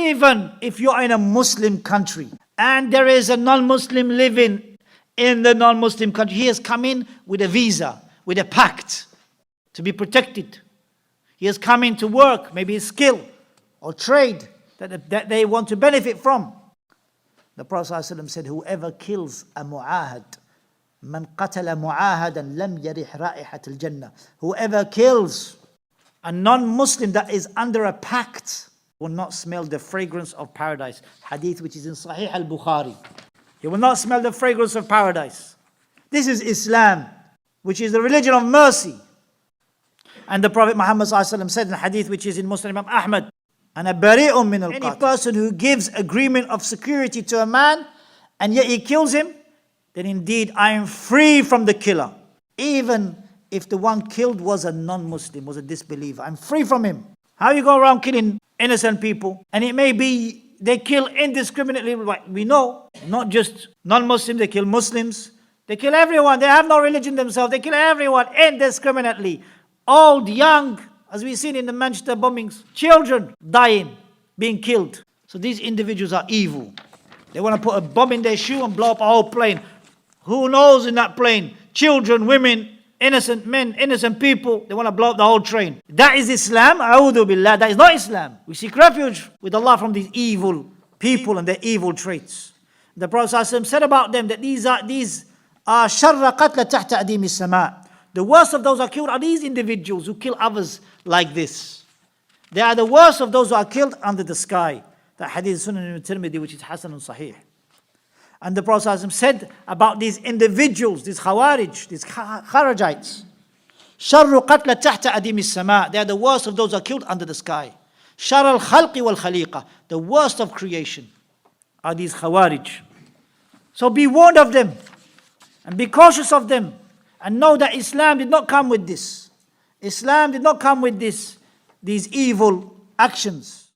Even if you're in a Muslim country and there is a non-Muslim living in the non-Muslim country, he has come in with a visa, with a pact to be protected. He has come in to work, maybe a skill or trade that they want to benefit from. The Prophet ﷺ said, whoever kills a mu'ahad, man qatala mu'ahadan lam yarih ra'ihat al-jannah. Whoever kills a non-Muslim that is under a pact will not smell the fragrance of paradise. Hadith which is in Sahih al Bukhari. He will not smell the fragrance of paradise. This is Islam, which is the religion of mercy. And the Prophet Muhammad ﷺ said in a hadith which is in Muslim Imam Ahmad, "Ana bari'un min al-qatil." Any person who gives agreement of security to a man and yet he kills him, then indeed I am free from the killer. Even if the one killed was a non-Muslim, was a disbeliever, I'm free from him. How you go around killing innocent people? And it may be they kill indiscriminately. We know, not just non-Muslims, they kill Muslims. They kill everyone. They have no religion themselves. They kill everyone indiscriminately. Old, young, as we've seen in the Manchester bombings. Children dying, being killed. So these individuals are evil. They want to put a bomb in their shoe and blow up a whole plane. Who knows in that plane? Children, women, innocent men, innocent people. They want to blow up the whole train. That is Islam. A'udhu billah. That is not Islam. We seek refuge with Allah from these evil people and their evil traits. The Prophet ﷺ said about them that these are sharra qatla tahta adim as-sama'. The worst of those who are killed are these individuals who kill others like this. They are the worst of those who are killed under the sky. That hadith Sunan al-Tirmidhi, which is Hasan and Sahih. And the Prophet ﷺ said about these individuals, these Khawarij, these Kharajites, Sharru qatla tahta adim as-sama'. They are the worst of those who are killed under the sky. Shar al-khalqi wal-khaliqa. The worst of creation are these Khawarij. So be warned of them and be cautious of them. And know that Islam did not come with this. Islam did not come with these evil actions.